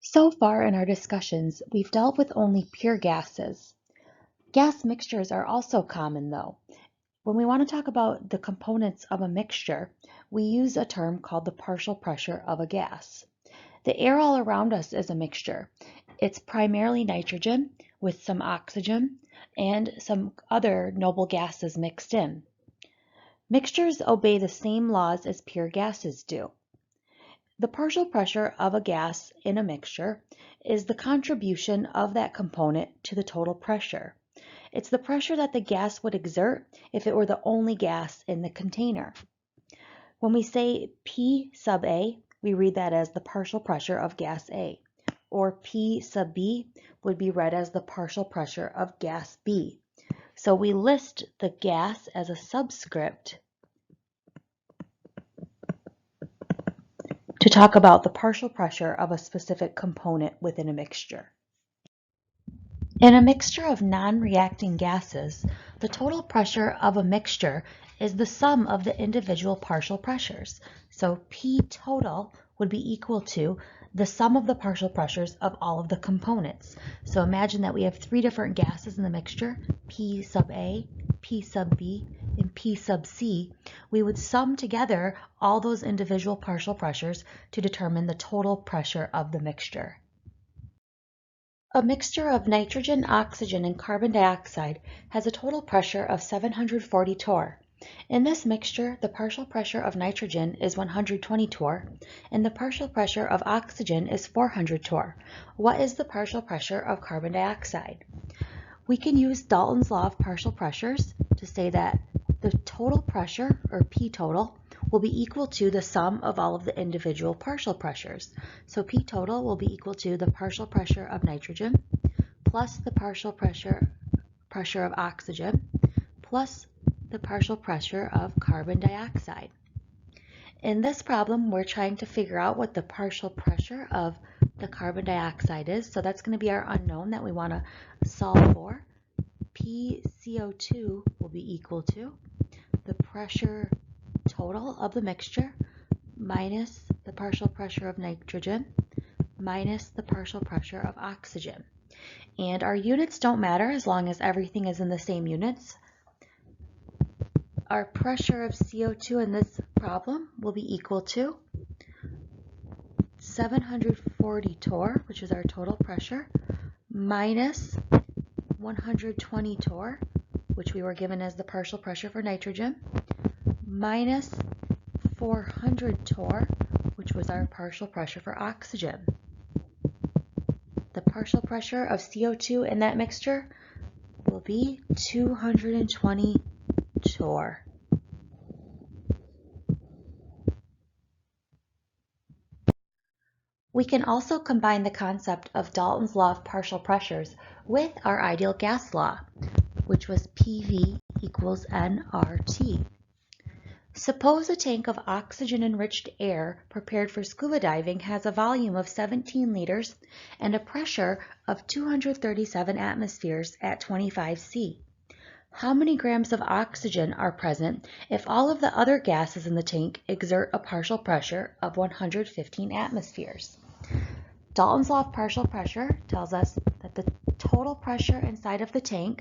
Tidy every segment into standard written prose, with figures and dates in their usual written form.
So far in our discussions, we've dealt with only pure gases. Gas mixtures are also common though. When we want to talk about the components of a mixture, we use a term called the partial pressure of a gas. The air all around us is a mixture. It's primarily nitrogen with some oxygen and some other noble gases mixed in. Mixtures obey the same laws as pure gases do. The partial pressure of a gas in a mixture is the contribution of that component to the total pressure. It's the pressure that the gas would exert if it were the only gas in the container. When we say P sub A, we read that as the partial pressure of gas A, or P sub B would be read as the partial pressure of gas B. So we list the gas as a subscript to talk about the partial pressure of a specific component within a mixture. In a mixture of non-reacting gases, the total pressure of a mixture is the sum of the individual partial pressures. So P total would be equal to the sum of the partial pressures of all of the components. So imagine that we have three different gases in the mixture, P sub A, P sub B, and P sub C. We would sum together all those individual partial pressures to determine the total pressure of the mixture. A mixture of nitrogen, oxygen, and carbon dioxide has a total pressure of 740 torr. In this mixture, the partial pressure of nitrogen is 120 torr, and the partial pressure of oxygen is 400 torr. What is the partial pressure of carbon dioxide? We can use Dalton's law of partial pressures to say that the total pressure, or P total, will be equal to the sum of all of the individual partial pressures. So P total will be equal to the partial pressure of nitrogen plus the partial pressure of oxygen plus the partial pressure of carbon dioxide. In this problem, we're trying to figure out what the partial pressure of the carbon dioxide is. So that's going to be our unknown that we want to solve for. PCO2 will be equal to the pressure total of the mixture minus the partial pressure of nitrogen minus the partial pressure of oxygen. And our units don't matter as long as everything is in the same units. Our pressure of CO2 in this problem will be equal to 740 torr, which is our total pressure, minus 120 torr, which we were given as the partial pressure for nitrogen, minus 400 torr, which was our partial pressure for oxygen. The partial pressure of CO2 in that mixture will be 220 torr. We can also combine the concept of Dalton's law of partial pressures with our ideal gas law, which was PV equals nRT. Suppose a tank of oxygen-enriched air prepared for scuba diving has a volume of 17 liters and a pressure of 237 atmospheres at 25 C. How many grams of oxygen are present if all of the other gases in the tank exert a partial pressure of 115 atmospheres? Dalton's law of partial pressure tells us that the total pressure inside of the tank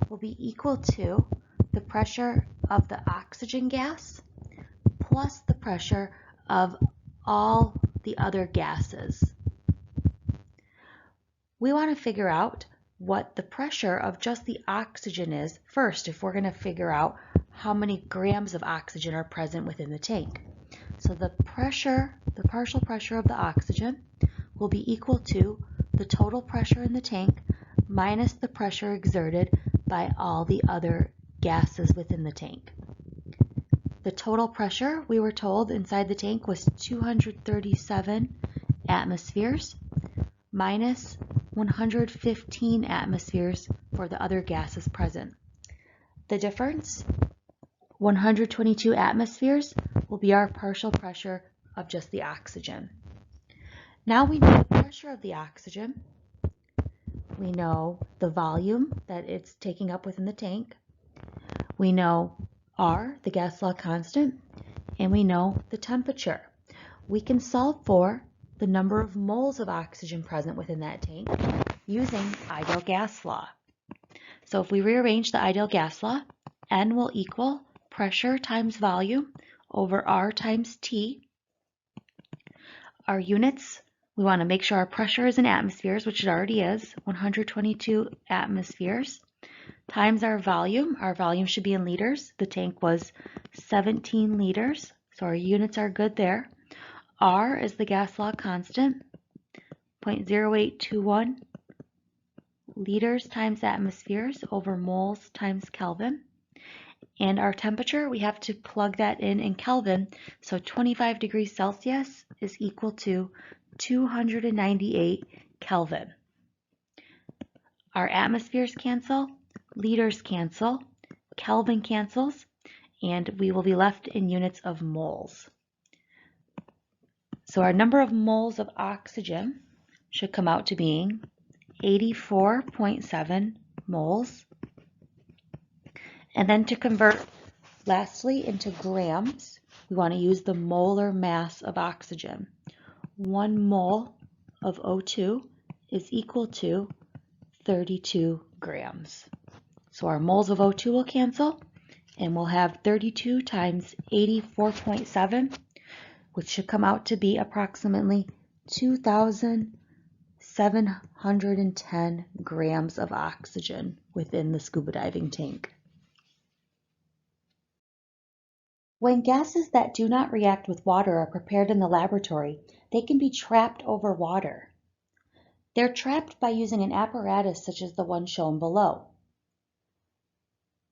will be equal to the pressure of the oxygen gas plus the pressure of all the other gases. We want to figure out what the pressure of just the oxygen is first if we're going to figure out how many grams of oxygen are present within the tank. So the partial pressure of the oxygen will be equal to the total pressure in the tank minus the pressure exerted by all the other gases within the tank. The total pressure, we were told, inside the tank was 237 atmospheres minus 115 atmospheres for the other gases present. The difference, 122 atmospheres, will be our partial pressure of just the oxygen. Now we know the pressure of the oxygen. We know the volume that it's taking up within the tank. We know R, the gas law constant, and we know the temperature. We can solve for the number of moles of oxygen present within that tank using ideal gas law. So if we rearrange the ideal gas law, N will equal pressure times volume over R times T. Our units, we want to make sure our pressure is in atmospheres, which it already is, 122 atmospheres, times our volume. Our volume should be in liters. The tank was 17 liters, so our units are good there. R is the gas law constant, 0.0821 liters times atmospheres over moles times Kelvin. And our temperature, we have to plug that in Kelvin. So 25 degrees Celsius is equal to 298 Kelvin. Our atmospheres cancel, liters cancel, Kelvin cancels, and we will be left in units of moles. So our number of moles of oxygen should come out to being 84.7 moles. And then to convert lastly into grams, we want to use the molar mass of oxygen. 1 mole of O2 is equal to 32 grams. So our moles of O2 will cancel, and we'll have 32 times 84.7, which should come out to be approximately 2,710 grams of oxygen within the scuba diving tank. When gases that do not react with water are prepared in the laboratory, they can be trapped over water. They're trapped by using an apparatus such as the one shown below.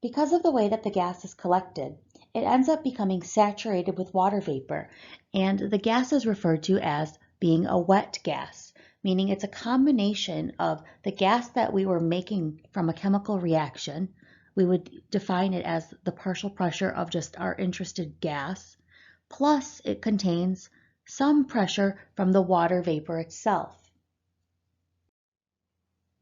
Because of the way that the gas is collected, it ends up becoming saturated with water vapor, and the gas is referred to as being a wet gas, meaning it's a combination of the gas that we were making from a chemical reaction. We would define it as the partial pressure of just our interested gas, plus it contains some pressure from the water vapor itself.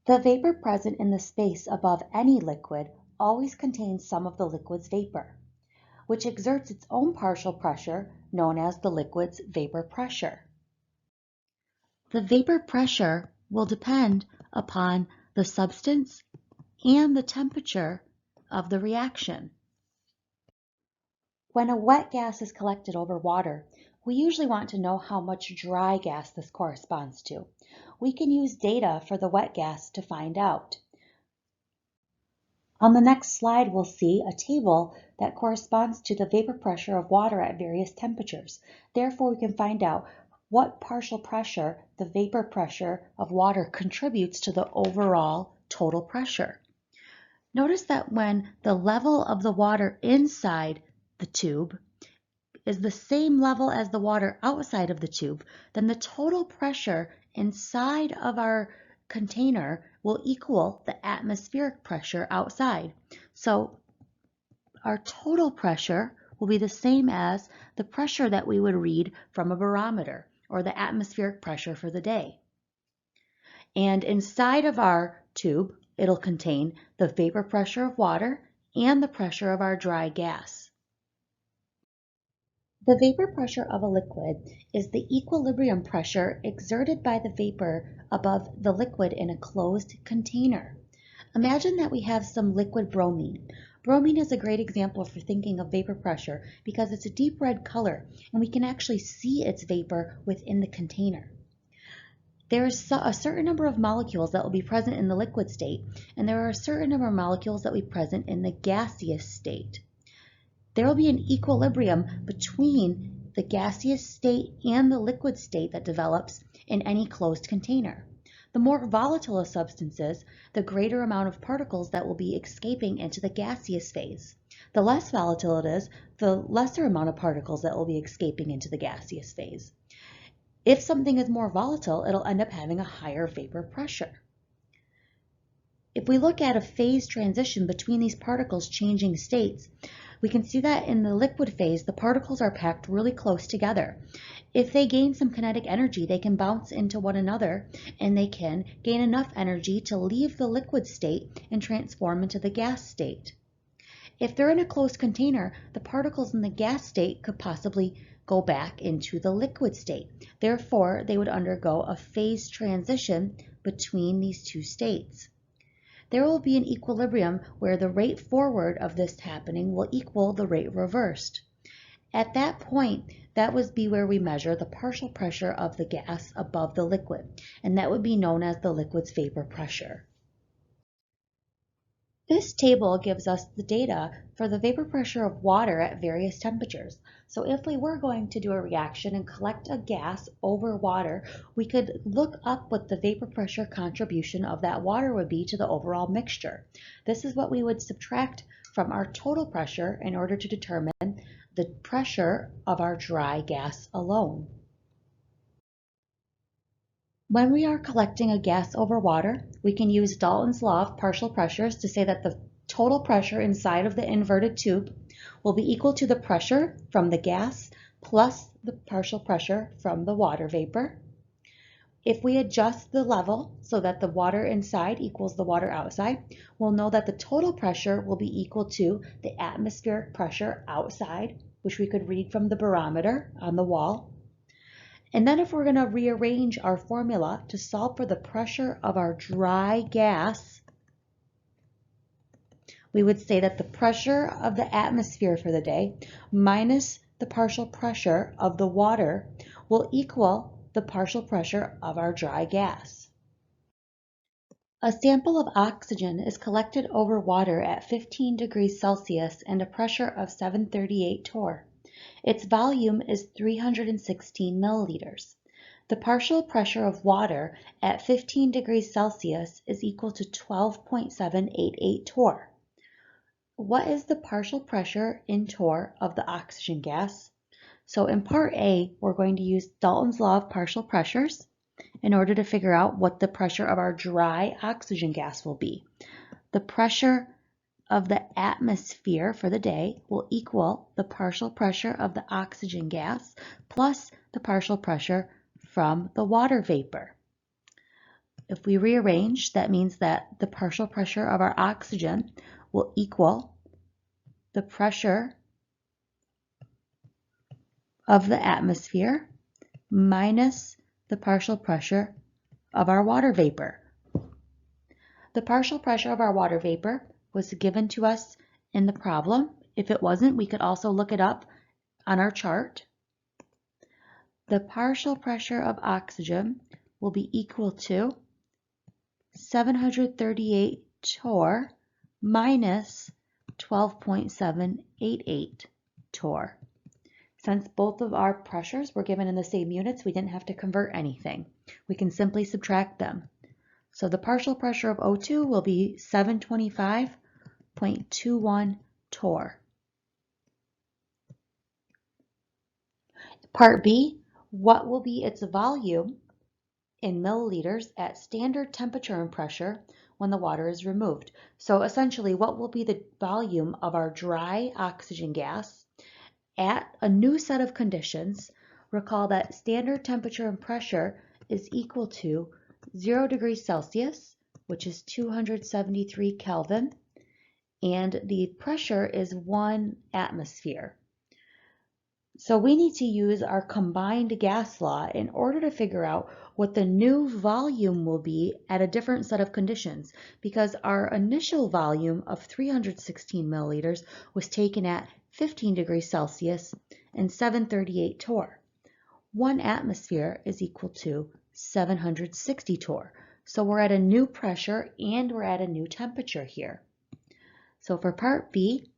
The vapor present in the space above any liquid always contains some of the liquid's vapor, which exerts its own partial pressure known as the liquid's vapor pressure. The vapor pressure will depend upon the substance and the temperature of the reaction. When a wet gas is collected over water, we usually want to know how much dry gas this corresponds to. We can use data for the wet gas to find out. On the next slide, we'll see a table that corresponds to the vapor pressure of water at various temperatures. Therefore, we can find out what partial pressure the vapor pressure of water contributes to the overall total pressure. Notice that when the level of the water inside the tube is the same level as the water outside of the tube, then the total pressure inside of our container will equal the atmospheric pressure outside. So our total pressure will be the same as the pressure that we would read from a barometer, or the atmospheric pressure for the day. And inside of our tube, it'll contain the vapor pressure of water and the pressure of our dry gas. The vapor pressure of a liquid is the equilibrium pressure exerted by the vapor above the liquid in a closed container. Imagine that we have some liquid bromine. Bromine is a great example for thinking of vapor pressure because it's a deep red color and we can actually see its vapor within the container. There is a certain number of molecules that will be present in the liquid state, and there are a certain number of molecules that will be present in the gaseous state. There will be an equilibrium between the gaseous state and the liquid state that develops in any closed container. The more volatile a substance is, the greater amount of particles that will be escaping into the gaseous phase. The less volatile it is, the lesser amount of particles that will be escaping into the gaseous phase. If something is more volatile, it'll end up having a higher vapor pressure. If we look at a phase transition between these particles changing states, we can see that in the liquid phase, the particles are packed really close together. If they gain some kinetic energy, they can bounce into one another, and they can gain enough energy to leave the liquid state and transform into the gas state. If they're in a closed container, the particles in the gas state could possibly go back into the liquid state. Therefore, they would undergo a phase transition between these two states. There will be an equilibrium where the rate forward of this happening will equal the rate reversed. At that point, that would be where we measure the partial pressure of the gas above the liquid, and that would be known as the liquid's vapor pressure. This table gives us the data for the vapor pressure of water at various temperatures. So if we were going to do a reaction and collect a gas over water, we could look up what the vapor pressure contribution of that water would be to the overall mixture. This is what we would subtract from our total pressure in order to determine the pressure of our dry gas alone. When we are collecting a gas over water, we can use Dalton's law of partial pressures to say that the total pressure inside of the inverted tube will be equal to the pressure from the gas plus the partial pressure from the water vapor. If we adjust the level so that the water inside equals the water outside, we'll know that the total pressure will be equal to the atmospheric pressure outside, which we could read from the barometer on the wall. And then if we're going to rearrange our formula to solve for the pressure of our dry gas, we would say that the pressure of the atmosphere for the day minus the partial pressure of the water will equal the partial pressure of our dry gas. A sample of oxygen is collected over water at 15 degrees Celsius and a pressure of 738 torr. Its volume is 316 milliliters. The partial pressure of water at 15 degrees Celsius is equal to 12.788 torr. What is the partial pressure in torr of the oxygen gas? So in part A, we're going to use Dalton's law of partial pressures in order to figure out what the pressure of our dry oxygen gas will be. The pressure of the atmosphere for the day will equal the partial pressure of the oxygen gas plus the partial pressure from the water vapor. If we rearrange, that means that the partial pressure of our oxygen will equal the pressure of the atmosphere minus the partial pressure of our water vapor. The partial pressure of our water vapor was given to us in the problem. If it wasn't, we could also look it up on our chart. The partial pressure of oxygen will be equal to 738 torr minus 12.788 torr. Since both of our pressures were given in the same units, we didn't have to convert anything. We can simply subtract them. So the partial pressure of O2 will be 725.21 torr. Part B, what will be its volume in milliliters at standard temperature and pressure when the water is removed? So essentially, what will be the volume of our dry oxygen gas at a new set of conditions? Recall that standard temperature and pressure is equal to 0 degrees Celsius, which is 273 Kelvin, and the pressure is 1 atmosphere. So we need to use our combined gas law in order to figure out what the new volume will be at a different set of conditions, because our initial volume of 316 milliliters was taken at 15 degrees Celsius and 738 torr. 1 atmosphere is equal to 760 torr. So we're at a new pressure and we're at a new temperature here. So for part B,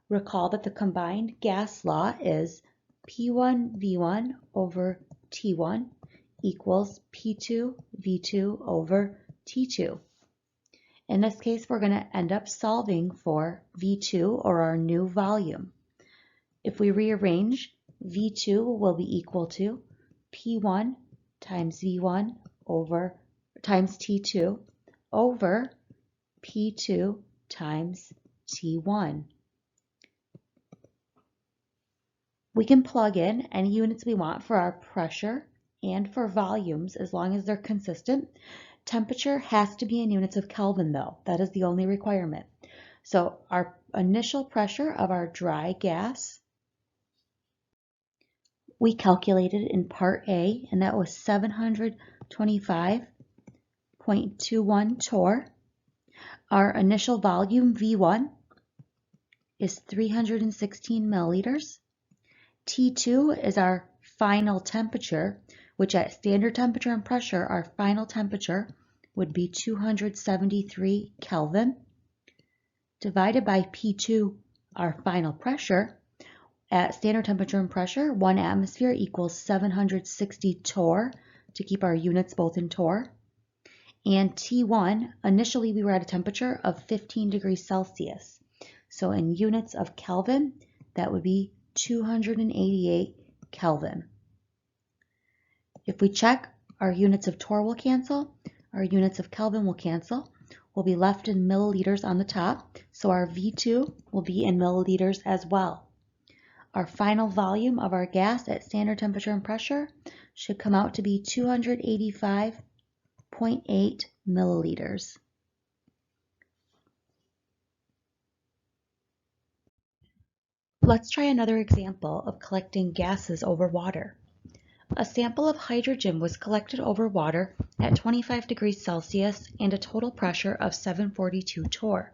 recall that the combined gas law is P1V1 over T1 equals P2V2 over T2. In this case, we're going to end up solving for V2, or our new volume. If we rearrange, V2 will be equal to P1 times V1 over times T2 over P2 times T1. We can plug in any units we want for our pressure and for volumes as long as they're consistent. Temperature has to be in units of Kelvin though. That is the only requirement. So our initial pressure of our dry gas we calculated in part A, and that was 725.21 torr. Our initial volume, V1, is 316 milliliters. T2 is our final temperature, which at standard temperature and pressure, our final temperature would be 273 Kelvin, divided by P2, our final pressure. At standard temperature and pressure, 1 atmosphere equals 760 torr, to keep our units both in torr. And T1, initially we were at a temperature of 15 degrees Celsius. So in units of Kelvin, that would be 288 Kelvin. If we check, our units of torr will cancel, our units of Kelvin will cancel. We'll be left in milliliters on the top, so our V2 will be in milliliters as well. Our final volume of our gas at standard temperature and pressure should come out to be 285.8 milliliters. Let's try another example of collecting gases over water. A sample of hydrogen was collected over water at 25 degrees Celsius and a total pressure of 742 torr.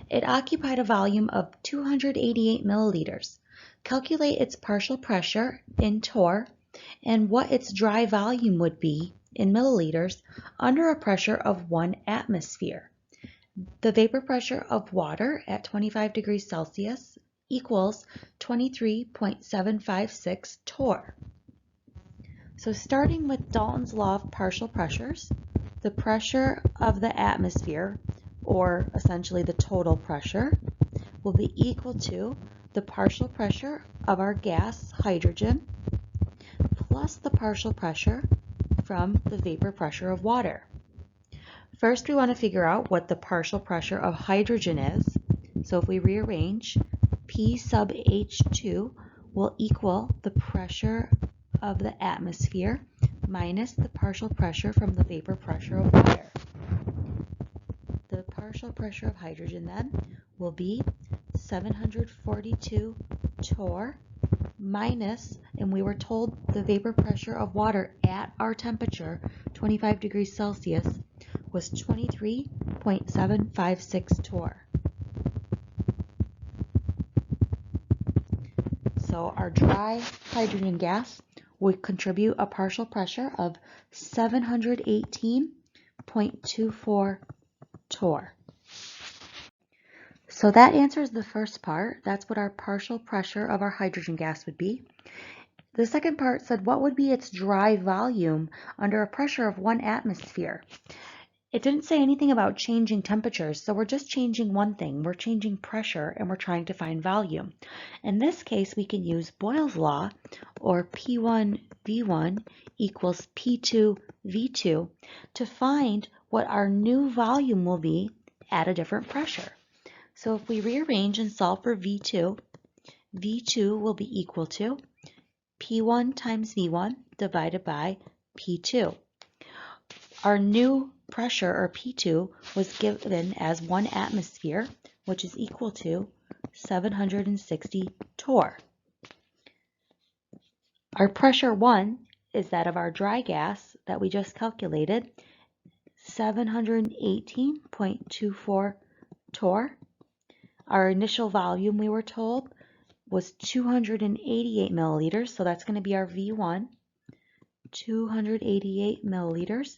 It occupied a volume of 288 milliliters. Calculate its partial pressure in torr and what its dry volume would be in milliliters under a pressure of 1 atmosphere. The vapor pressure of water at 25 degrees Celsius equals 23.756 torr. So starting with Dalton's law of partial pressures, the pressure of the atmosphere, or essentially the total pressure, will be equal to the partial pressure of our gas, hydrogen, plus the partial pressure from the vapor pressure of water. First, we want to figure out what the partial pressure of hydrogen is. So if we rearrange, P sub H2 will equal the pressure of the atmosphere minus the partial pressure from the vapor pressure of water. The partial pressure of hydrogen then will be 742 torr minus, and we were told the vapor pressure of water at our temperature, 25 degrees Celsius, was 23.756 torr. So our dry hydrogen gas would contribute a partial pressure of 718.24 torr. So that answers the first part. That's what our partial pressure of our hydrogen gas would be. The second part said what would be its dry volume under a pressure of 1 atmosphere. It didn't say anything about changing temperatures, so we're just changing one thing. We're changing pressure and we're trying to find volume. In this case, we can use Boyle's law, or P1V1 equals P2V2, to find what our new volume will be at a different pressure. So if we rearrange and solve for V2, V2 will be equal to P1 times V1 divided by P2. Our new pressure, or P2, was given as 1 atmosphere, which is equal to 760 torr. Our pressure 1 is that of our dry gas that we just calculated, 718.24 torr. Our initial volume, we were told, was 288 milliliters, so that's going to be our V1, 288 milliliters,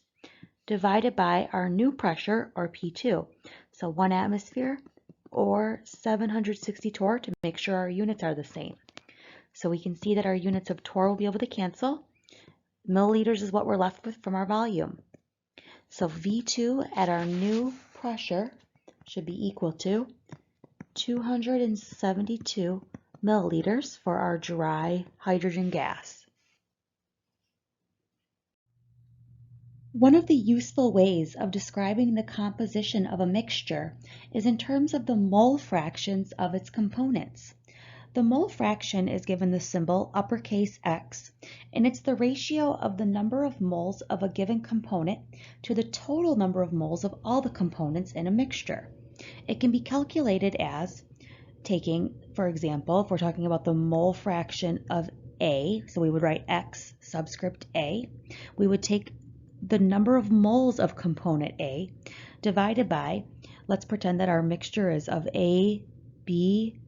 divided by our new pressure, or P2. So 1 atmosphere, or 760 torr, to make sure our units are the same. So we can see that our units of torr will be able to cancel. Milliliters is what we're left with from our volume. So V2 at our new pressure should be equal to 272 milliliters for our dry hydrogen gas. One of the useful ways of describing the composition of a mixture is in terms of the mole fractions of its components. The mole fraction is given the symbol uppercase X, and it's the ratio of the number of moles of a given component to the total number of moles of all the components in a mixture. It can be calculated as taking, for example, if we're talking about the mole fraction of A, so we would write X subscript A. We would take the number of moles of component A divided by, let's pretend that our mixture is of A, B,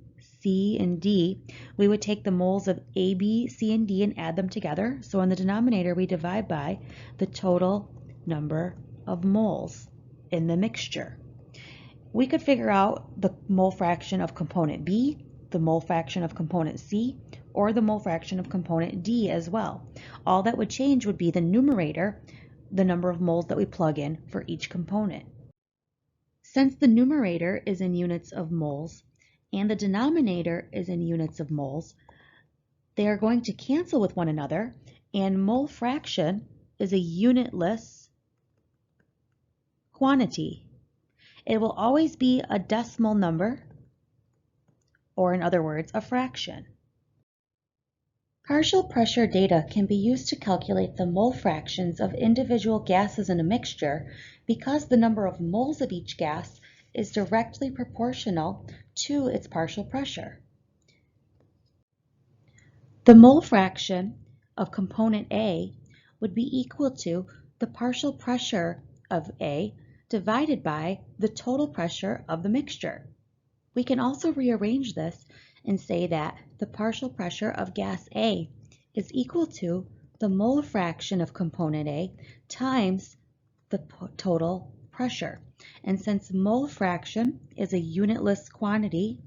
C, and D. We would take the moles of A, B, C, and D and add them together. So in the denominator, we divide by the total number of moles in the mixture. We could figure out the mole fraction of component B, the mole fraction of component C, or the mole fraction of component D as well. All that would change would be the numerator, the number of moles that we plug in for each component. Since the numerator is in units of moles and the denominator is in units of moles, they are going to cancel with one another, and mole fraction is a unitless quantity. It will always be a decimal number, or in other words, a fraction. Partial pressure data can be used to calculate the mole fractions of individual gases in a mixture because the number of moles of each gas is directly proportional to its partial pressure. The mole fraction of component A would be equal to the partial pressure of A divided by the total pressure of the mixture. We can also rearrange this and say that the partial pressure of gas A is equal to the mole fraction of component A times the total pressure. And since mole fraction is a unitless quantity,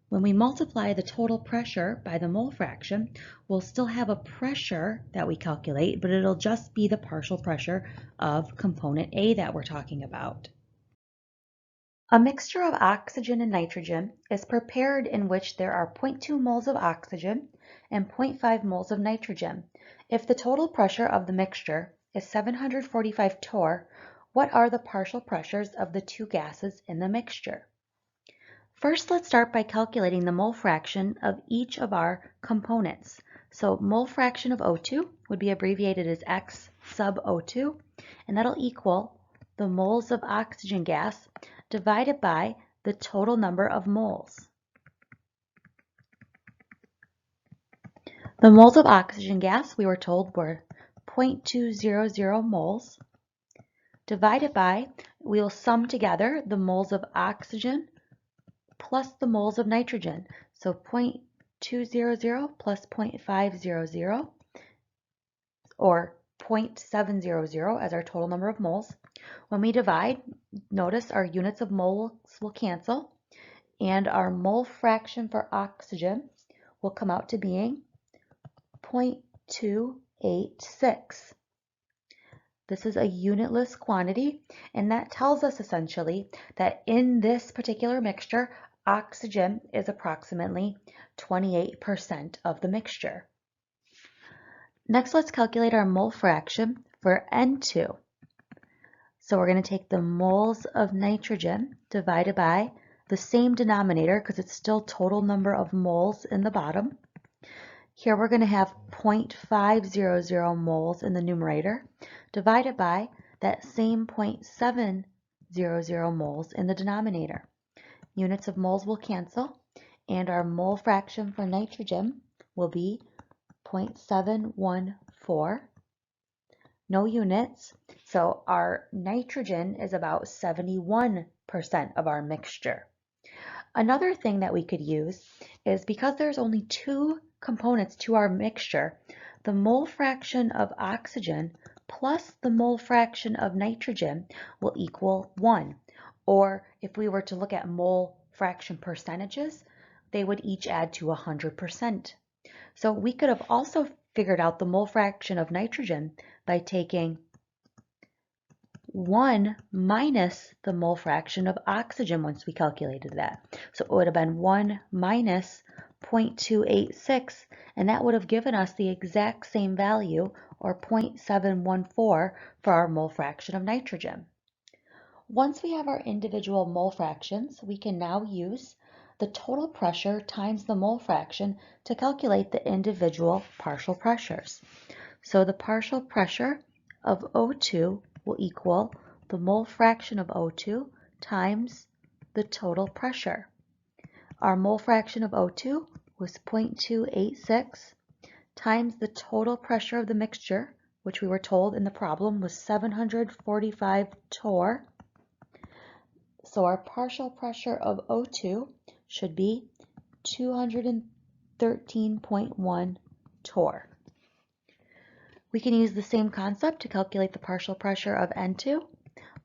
when we multiply the total pressure by the mole fraction, we'll still have a pressure that we calculate, but it'll just be the partial pressure of component A that we're talking about. A mixture of oxygen and nitrogen is prepared in which there are 0.2 moles of oxygen and 0.5 moles of nitrogen. If the total pressure of the mixture is 745 torr, what are the partial pressures of the two gases in the mixture? First, let's start by calculating the mole fraction of each of our components. So mole fraction of O2 would be abbreviated as X sub O2, and that'll equal the moles of oxygen gas divided by the total number of moles. The moles of oxygen gas, we were told, were 0.200 moles divided by, we'll sum together the moles of oxygen plus the moles of nitrogen. So 0.200 plus 0.500, or 0.700 as our total number of moles. When we divide, notice our units of moles will cancel, and our mole fraction for oxygen will come out to being 0.286. This is a unitless quantity, and that tells us essentially that in this particular mixture, oxygen is approximately 28% of the mixture. Next, let's calculate our mole fraction for N2. So we're going to take the moles of nitrogen divided by the same denominator because it's still total number of moles in the bottom. Here we're going to have 0.500 moles in the numerator divided by that same 0.700 moles in the denominator. Units of moles will cancel, and our mole fraction for nitrogen will be 0.714. No units, so our nitrogen is about 71% of our mixture. Another thing that we could use is because there's only two components to our mixture, the mole fraction of oxygen plus the mole fraction of nitrogen will equal 1. Or if we were to look at mole fraction percentages, they would each add to 100%. So we could have also figured out the mole fraction of nitrogen by taking 1 minus the mole fraction of oxygen once we calculated that. So it would have been 1 minus 0.286, and that would have given us the exact same value, or 0.714, for our mole fraction of nitrogen. Once we have our individual mole fractions, we can now use the total pressure times the mole fraction to calculate the individual partial pressures. So the partial pressure of O2 will equal the mole fraction of O2 times the total pressure. Our mole fraction of O2 was 0.286 times the total pressure of the mixture, which we were told in the problem was 745 torr. So our partial pressure of O2 should be 213.1 torr. We can use the same concept to calculate the partial pressure of N2,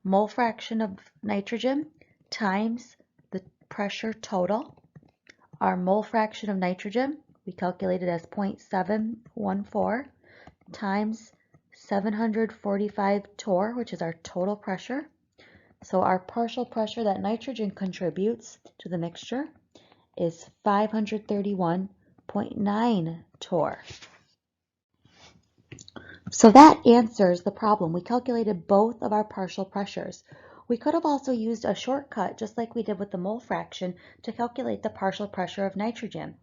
mole fraction of nitrogen times the pressure total. Our mole fraction of nitrogen we calculated as 0.714 times 745 torr, which is our total pressure. So our partial pressure that nitrogen contributes to the mixture is 531.9 torr. So that answers the problem. We calculated both of our partial pressures. We could have also used a shortcut, just like we did with the mole fraction, to calculate the partial pressure of nitrogen.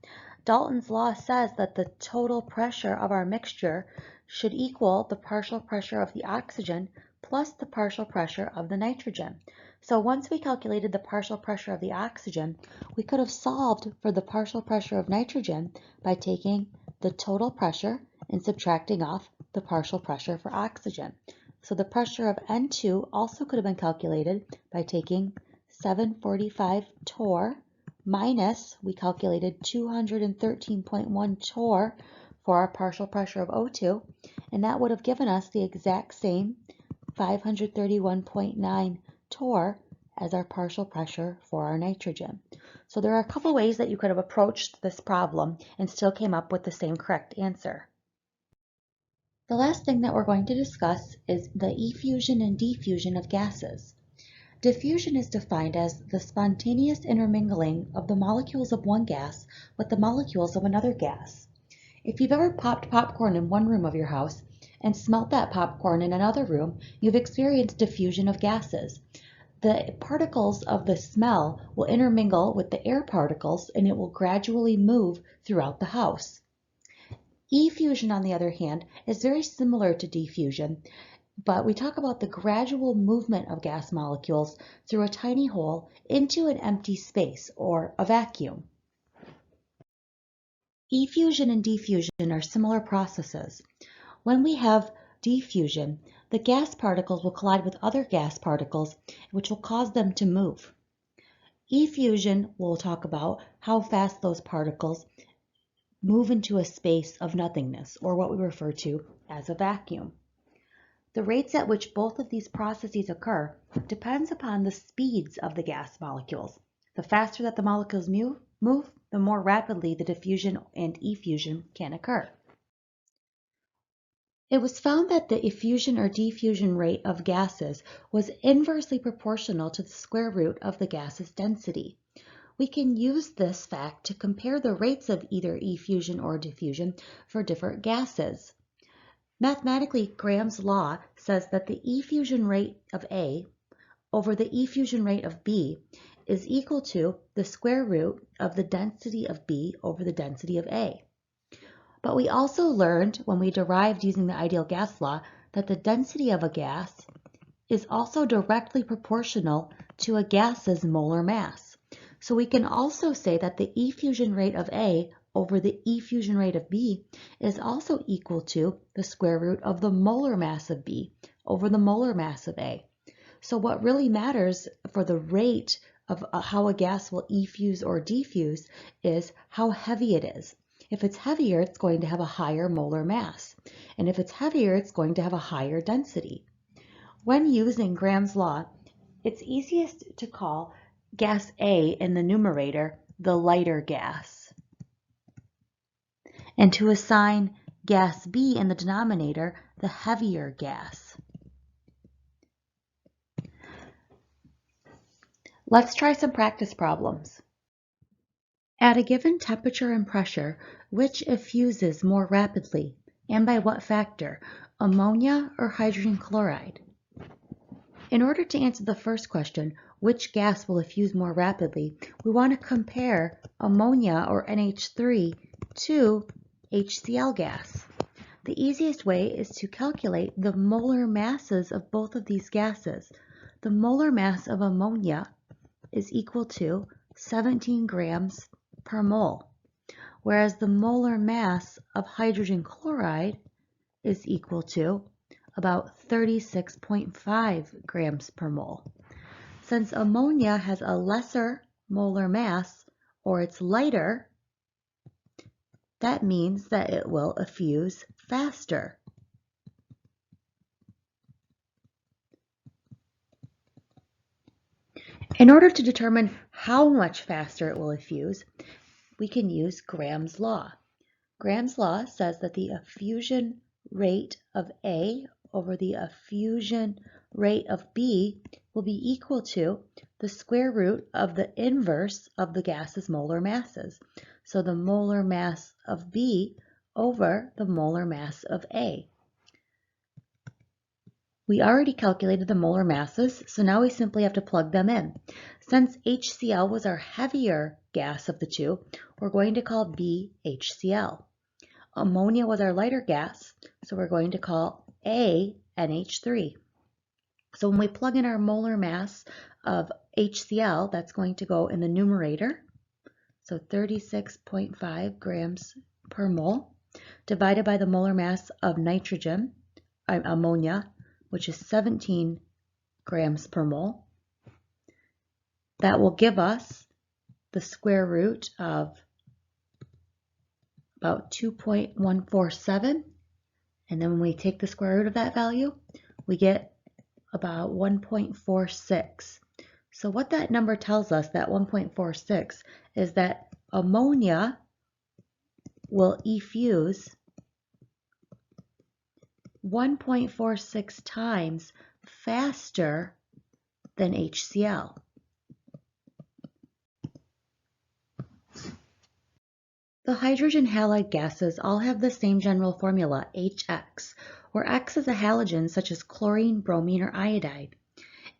Dalton's law says that the total pressure of our mixture should equal the partial pressure of the oxygen plus the partial pressure of the nitrogen. So once we calculated the partial pressure of the oxygen, we could have solved for the partial pressure of nitrogen by taking the total pressure and subtracting off the partial pressure for oxygen. So the pressure of N2 also could have been calculated by taking 745 torr minus, we calculated 213.1 torr for our partial pressure of O2, and that would have given us the exact same 531.9 torr as our partial pressure for our nitrogen. So there are a couple ways that you could have approached this problem and still came up with the same correct answer. The last thing that we're going to discuss is the effusion and diffusion of gases. Diffusion is defined as the spontaneous intermingling of the molecules of one gas with the molecules of another gas. If you've ever popped popcorn in one room of your house and smelt that popcorn in another room, you've experienced diffusion of gases. The particles of the smell will intermingle with the air particles and it will gradually move throughout the house. Effusion, on the other hand, is very similar to diffusion, but we talk about the gradual movement of gas molecules through a tiny hole into an empty space, or a vacuum. Effusion and diffusion are similar processes. When we have diffusion, the gas particles will collide with other gas particles, which will cause them to move. Effusion will talk about how fast those particles move into a space of nothingness, or what we refer to as a vacuum. The rates at which both of these processes occur depends upon the speeds of the gas molecules. The faster that the molecules move, the more rapidly the diffusion and effusion can occur. It was found that the effusion or diffusion rate of gases was inversely proportional to the square root of the gas's density. We can use this fact to compare the rates of either effusion or diffusion for different gases. Mathematically, Graham's law says that the effusion rate of A over the effusion rate of B is equal to the square root of the density of B over the density of A. But we also learned when we derived using the ideal gas law that the density of a gas is also directly proportional to a gas's molar mass. So we can also say that the effusion rate of A over the effusion rate of B is also equal to the square root of the molar mass of B over the molar mass of A. So what really matters for the rate of how a gas will effuse or diffuse is how heavy it is. If it's heavier, it's going to have a higher molar mass. And if it's heavier, it's going to have a higher density. When using Graham's law, it's easiest to call gas A in the numerator the lighter gas, and to assign gas B in the denominator the heavier gas. Let's try some practice problems. At a given temperature and pressure, which effuses more rapidly, and by what factor, ammonia or hydrogen chloride? In order to answer the first question, which gas will effuse more rapidly, we want to compare ammonia or NH3 to HCl gas. The easiest way is to calculate the molar masses of both of these gases. The molar mass of ammonia is equal to 17 grams per mole, whereas the molar mass of hydrogen chloride is equal to about 36.5 grams per mole. Since ammonia has a lesser molar mass, or it's lighter, that means that it will effuse faster. In order to determine how much faster it will effuse, we can use Graham's law. Graham's law says that the effusion rate of A over the effusion rate of B will be equal to the square root of the inverse of the gas's molar masses. So the molar mass of B over the molar mass of A. We already calculated the molar masses, so now we simply have to plug them in. Since HCl was our heavier gas of the two, we're going to call B HCl. Ammonia was our lighter gas, so we're going to call A NH3. So when we plug in our molar mass of HCl, that's going to go in the numerator, so 36.5 grams per mole, divided by the molar mass of ammonia, which is 17 grams per mole. That will give us the square root of about 2.147. And then when we take the square root of that value, we get about 1.46. So what that number tells us, that 1.46, is that ammonia will effuse 1.46 times faster than HCl. The hydrogen halide gases all have the same general formula, HX, where X is a halogen such as chlorine, bromine, or iodide.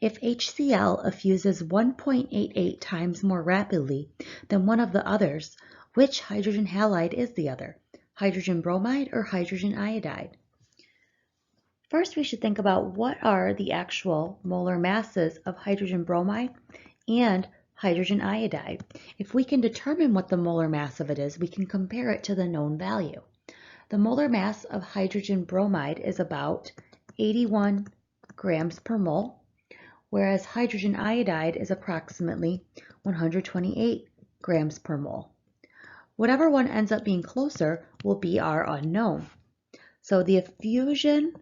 If HCl effuses 1.88 times more rapidly than one of the others, which hydrogen halide is the other? Hydrogen bromide or hydrogen iodide? First, we should think about what are the actual molar masses of hydrogen bromide and hydrogen iodide. If we can determine what the molar mass of it is, we can compare it to the known value. The molar mass of hydrogen bromide is about 81 grams per mole, whereas hydrogen iodide is approximately 128 grams per mole. Whatever one ends up being closer will be our unknown. So the effusion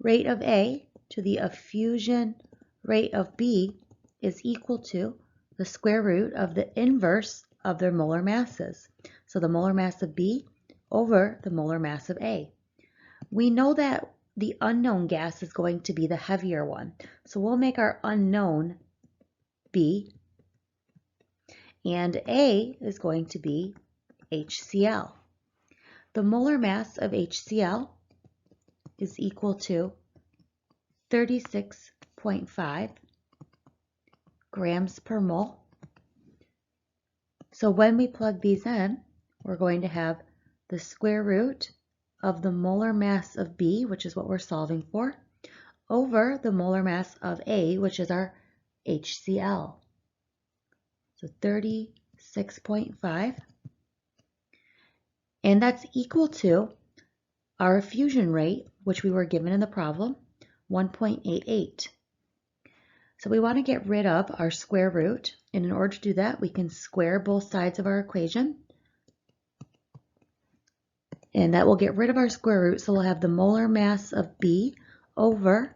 rate of A to the effusion rate of B is equal to the square root of the inverse of their molar masses. So the molar mass of B over the molar mass of A. We know that the unknown gas is going to be the heavier one. So we'll make our unknown B, and A is going to be HCl. The molar mass of HCl is equal to 36.5 grams per mole. So when we plug these in, we're going to have the square root of the molar mass of B, which is what we're solving for, over the molar mass of A, which is our HCl. So 36.5. And that's equal to our effusion rate, which we were given in the problem, 1.88. So we want to get rid of our square root, and in order to do that, we can square both sides of our equation. And that will get rid of our square root, so we'll have the molar mass of B over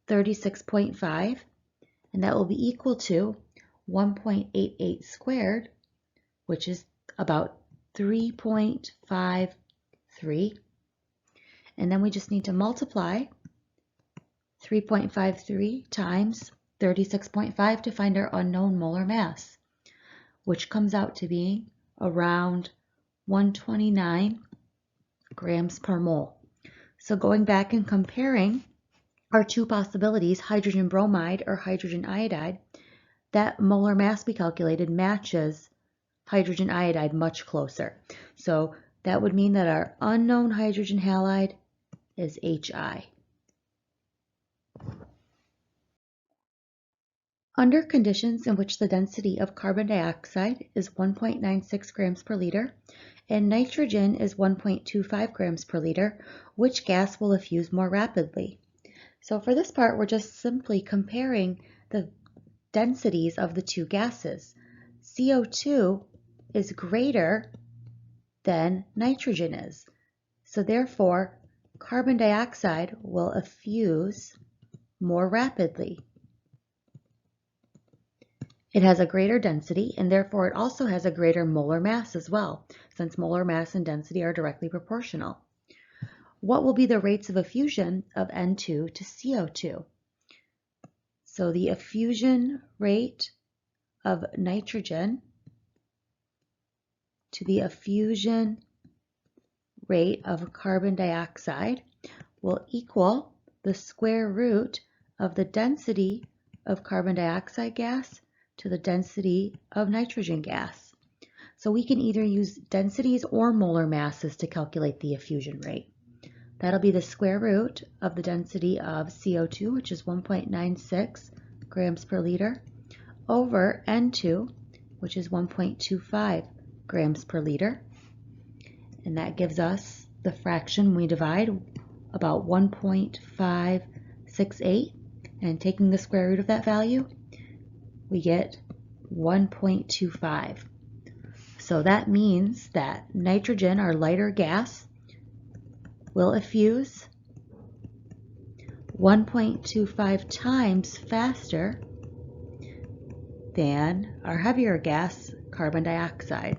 36.5, and that will be equal to 1.88 squared, which is about 3.53. And then we just need to multiply 3.53 times 36.5 to find our unknown molar mass, which comes out to be around 129 grams per mole. So going back and comparing our two possibilities, hydrogen bromide or hydrogen iodide, that molar mass we calculated matches hydrogen iodide much closer. So that would mean that our unknown hydrogen halide is HI. Under conditions in which the density of carbon dioxide is 1.96 grams per liter and nitrogen is 1.25 grams per liter, which gas will effuse more rapidly? So for this part, we're just simply comparing the densities of the two gases. CO2 is greater than nitrogen is. So therefore, carbon dioxide will effuse more rapidly. It has a greater density, and therefore it also has a greater molar mass as well, since molar mass and density are directly proportional. What will be the rates of effusion of N2 to CO2? So the effusion rate of nitrogen to the effusion rate of carbon dioxide will equal the square root of the density of carbon dioxide gas to the density of nitrogen gas. So we can either use densities or molar masses to calculate the effusion rate. That'll be the square root of the density of CO2, which is 1.96 grams per liter, over N2, which is 1.25 grams per liter. And that gives us the fraction we divide, about 1.568. And taking the square root of that value, we get 1.25. So that means that nitrogen, our lighter gas, will effuse 1.25 times faster than our heavier gas, carbon dioxide.